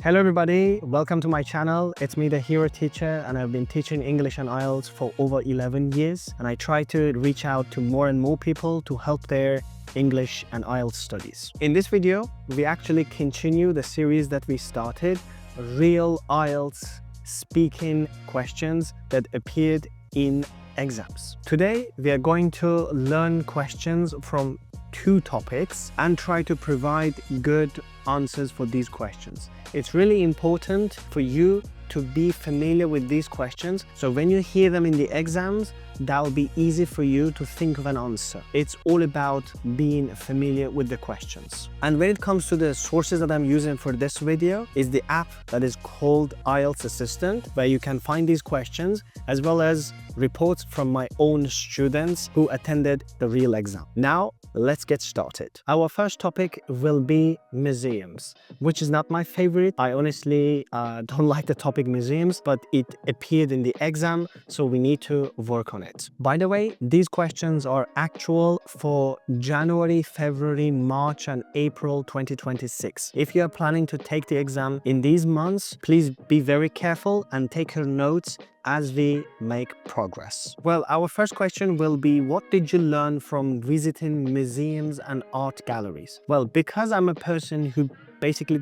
Hello everybody, welcome to my channel. It's me, the hero teacher, and I've been teaching English and IELTS for over 11 years, and I try to reach out to more and more people to help their English and IELTS studies. In this video, we actually continue the series that we started, real IELTS speaking questions that appeared in exams. Today, we are going to learn questions from two topics and try to provide good answers for these questions. It's really important for you to be familiar with these questions, so when you hear them in the exams, that will be easy for you to think of an answer. It's all about being familiar with the questions. And when it comes to the sources that I'm using for this video, is the app that is called IELTS Assistant, where you can find these questions, as well as reports from my own students who attended the real exam. Now, let's get started. Our first topic will be museums, which is not my favorite. I honestly don't like the topic museums, but it appeared in the exam, so we need to work on it. By the way, these questions are actual for January, February, March, and April 2026. If you are planning to take the exam in these months, please be very careful and take your notes as we make progress. Well, our first question will be, what did you learn from visiting museums and art galleries? Well, because I'm a person who basically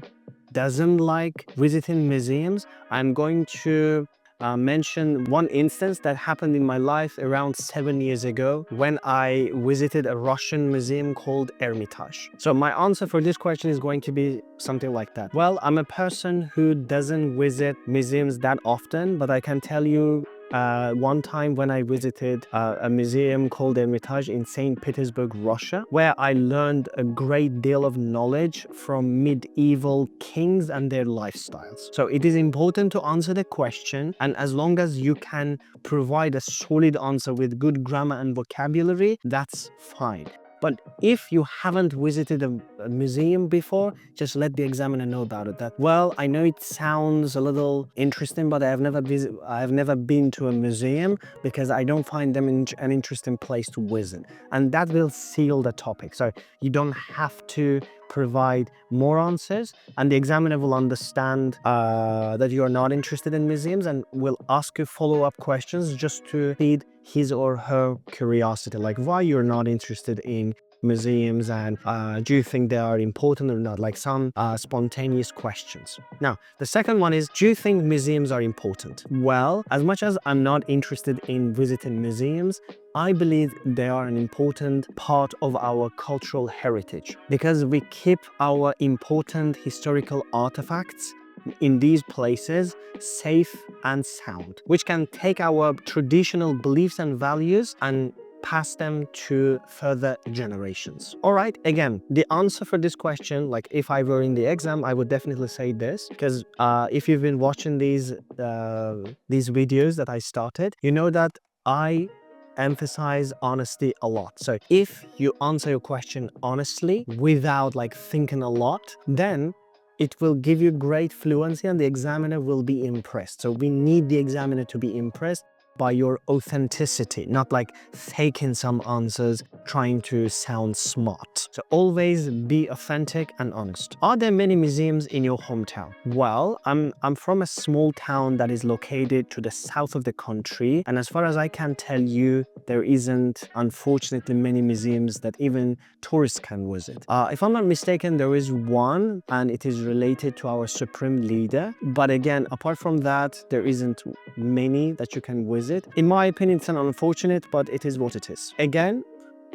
doesn't like visiting museums, I'm going to mention one instance that happened in my life around 7 years ago when I visited a Russian museum called Hermitage. So my answer for this question is going to be something like that. Well, I'm a person who doesn't visit museums that often, but I can tell you one time when I visited a museum called Hermitage in St. Petersburg, Russia, where I learned a great deal of knowledge from medieval kings and their lifestyles. So it is important to answer the question, and as long as you can provide a solid answer with good grammar and vocabulary, that's fine. But if you haven't visited a museum before, just let the examiner know about it. That, well, I know it sounds a little interesting, but I've never been to a museum because I don't find them an interesting place to visit. And that will seal the topic. So you don't have to provide more answers, and the examiner will understand that you are not interested in museums and will ask you follow-up questions just to feed his or her curiosity, like why you're not interested in museums, and do you think they are important or not, like some spontaneous questions. Now, the second one is, do you think museums are important? Well, as much as I'm not interested in visiting museums, I believe they are an important part of our cultural heritage because we keep our important historical artifacts in these places safe and sound, which can take our traditional beliefs and values and pass them to further generations. All right, again, the answer for this question, like if I were in the exam, I would definitely say this, because if you've been watching these videos that I started, you know that I emphasize honesty a lot. So if you answer your question honestly without like thinking a lot, then it will give you great fluency and the examiner will be impressed. So we need the examiner to be impressed by your authenticity, not like faking some answers, trying to sound smart. So always be authentic and honest. Are there many museums in your hometown? Well, I'm from a small town that is located to the south of the country, and as far as I can tell you, there isn't, unfortunately, many museums that even tourists can visit. If I'm not mistaken, there is one, and it is related to our supreme leader. But again, apart from that, there isn't many that you can visit. In my opinion, it's an unfortunate, but it is what it is. Again,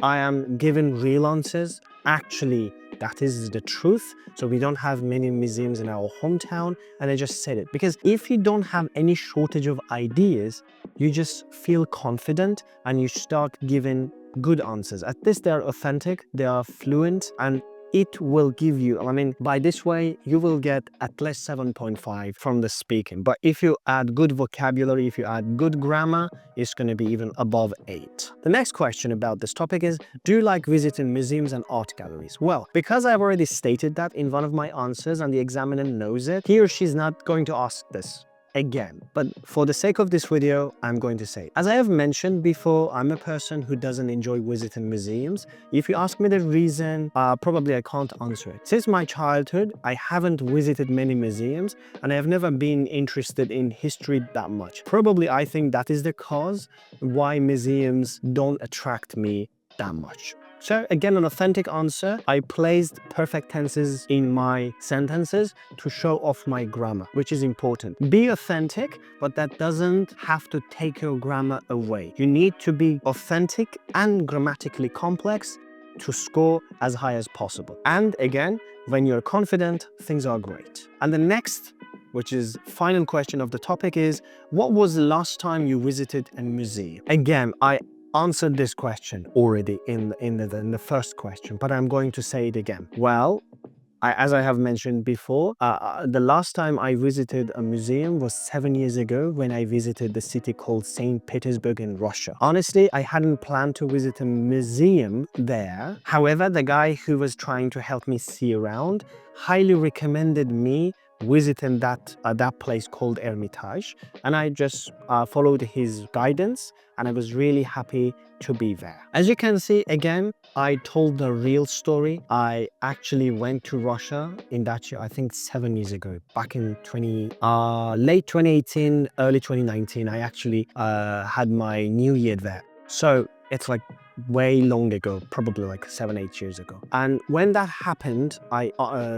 I am giving real answers. Actually, that is the truth. So we don't have many museums in our hometown, and I just said it. Because if you don't have any shortage of ideas, you just feel confident and you start giving good answers. At least they are authentic, they are fluent, and it will give you, I mean, by this way, you will get at least 7.5 from the speaking. But if you add good vocabulary, if you add good grammar, it's going to be even above 8. The next question about this topic is, do you like visiting museums and art galleries? Well, because I've already stated that in one of my answers and the examiner knows it, he or she's not going to ask this. again. But for the sake of this video, I'm going to say, as I have mentioned before, I'm a person who doesn't enjoy visiting museums. If you ask me the reason, probably I can't answer it. Since my childhood, I haven't visited many museums and I have never been interested in history that much. Probably I think that is the cause why museums don't attract me that much. So again, an authentic answer, I placed perfect tenses in my sentences to show off my grammar, which is important. Be authentic, but that doesn't have to take your grammar away. You need to be authentic and grammatically complex to score as high as possible. And again, when you're confident, things are great. And the next, which is final question of the topic, is what was the last time you visited a museum? Again, I answered this question already in the first question, but I'm going to say it again. Well, as I have mentioned before, the last time I visited a museum was 7 years ago when I visited the city called St. Petersburg in Russia. Honestly, I hadn't planned to visit a museum there. However, the guy who was trying to help me see around highly recommended me visiting that place called Hermitage, and I just followed his guidance and I was really happy to be there. As you can see, again, I told the real story. I actually went to Russia in that year, I think 7 years ago, back in late 2018, early 2019. I actually had my new year there. So it's like way long ago, probably like 7-8 years ago. And when that happened, I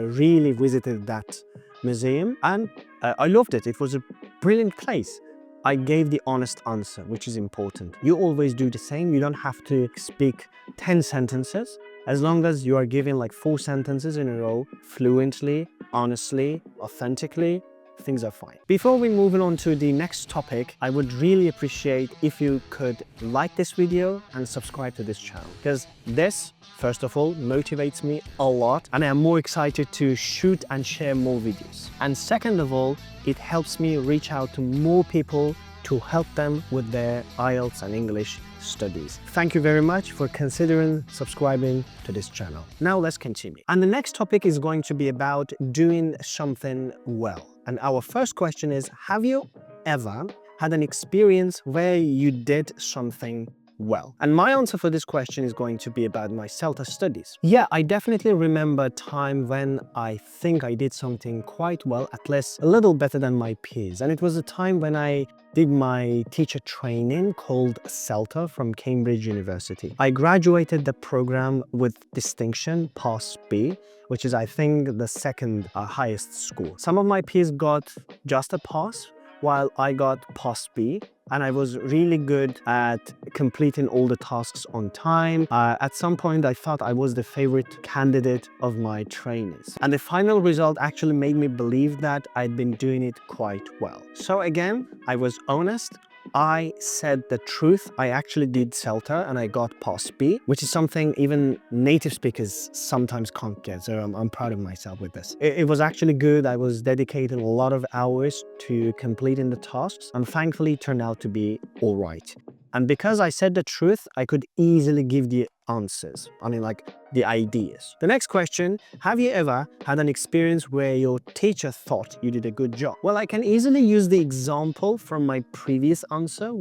really visited that museum and I loved it. It was a brilliant place. I gave the honest answer, which is important. You always do the same. You don't have to speak 10 sentences. As long as you are giving like 4 sentences in a row, fluently, honestly, authentically, things are fine. Before we move on to the next topic, I would really appreciate if you could like this video and subscribe to this channel, because this, first of all, motivates me a lot and I am more excited to shoot and share more videos. And second of all, it helps me reach out to more people to help them with their IELTS and English studies. Thank you very much for considering subscribing to this channel. Now let's continue. And the next topic is going to be about doing something well. And our first question is, have you ever had an experience where you did something well? And my answer for this question is going to be about my CELTA studies. Yeah, I definitely remember a time when I think I did something quite well, at least a little better than my peers. And it was a time when I did my teacher training called CELTA from Cambridge University. I graduated the program with distinction, Pass B, which is, I think, the second highest score. Some of my peers got just a pass, while I got Pass B, and I was really good at completing all the tasks on time. At some point, I thought I was the favorite candidate of my trainers. And the final result actually made me believe that I'd been doing it quite well. So again, I was honest. I said the truth. I actually did CELTA and I got Pass B, which is something even native speakers sometimes can't get. So I'm proud of myself with this. It was actually good. I was dedicating a lot of hours to completing the tasks and thankfully it turned out to be all right. And because I said the truth, I could easily give the answers. I mean, like the ideas. The next question, have you ever had an experience where your teacher thought you did a good job? Well, I can easily use the example from my previous answer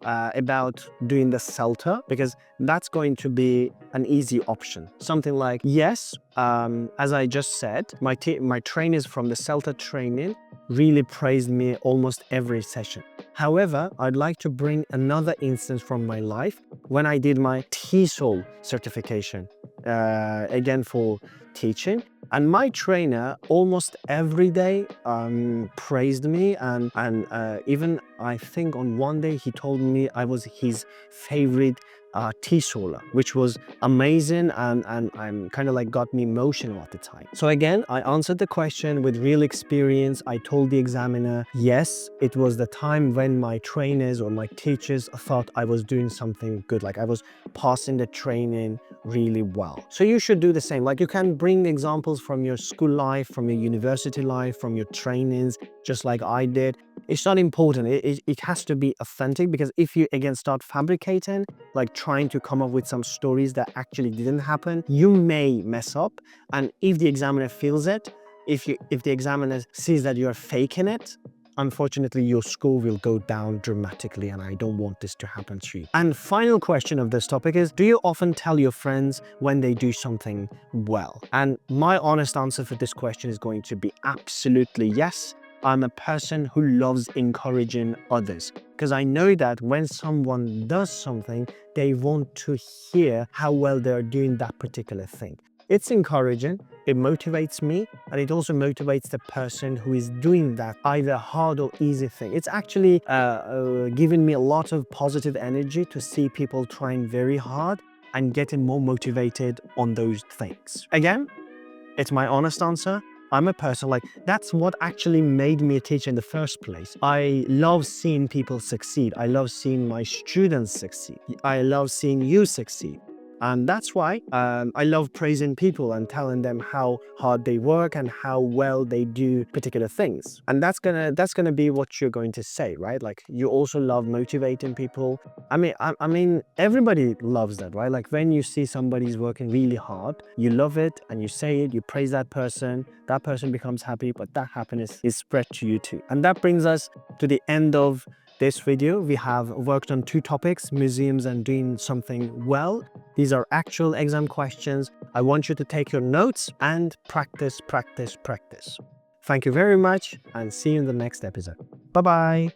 about doing the CELTA, because that's going to be an easy option. Something like, yes, as I just said, my trainers from the CELTA training really praised me almost every session. However, I'd like to bring another instance from my life when I did my TESOL certification, again for teaching. And my trainer almost every day praised me and even I think on one day he told me I was his favorite TESOLer, which was amazing and I'm kind of like got me emotional at the time. So again, I answered the question with real experience. I told the examiner, yes, it was the time when my trainers or my teachers thought I was doing something good, like I was passing the training really well. So you should do the same. Like you can bring examples from your school life, from your university life, from your trainings, just like I did. It's not important. It has to be authentic, because if you again start fabricating, like trying to come up with some stories that actually didn't happen, you may mess up. And if the examiner feels it, if the examiner sees that you're faking it, unfortunately your score will go down dramatically, and I don't want this to happen to you. And final question of this topic is, do you often tell your friends when they do something well? And my honest answer for this question is going to be absolutely yes. I'm a person who loves encouraging others, because I know that when someone does something, they want to hear how well they're doing that particular thing. It's encouraging, it motivates me, and it also motivates the person who is doing that either hard or easy thing. It's actually given me a lot of positive energy to see people trying very hard and getting more motivated on those things. Again, it's my honest answer. I'm a person like, that's what actually made me a teacher in the first place. I love seeing people succeed. I love seeing my students succeed. I love seeing you succeed. And that's why I love praising people and telling them how hard they work and how well they do particular things. And that's gonna be what you're going to say, right? Like, you also love motivating people. I mean, everybody loves that, right? Like, when you see somebody's working really hard, you love it and you say it, you praise that person becomes happy, but that happiness is spread to you too. And that brings us to the end of this video. We have worked on 2 topics, museums and doing something well. These are actual exam questions. I want you to take your notes and practice, practice, practice. Thank you very much, and see you in the next episode. Bye-bye.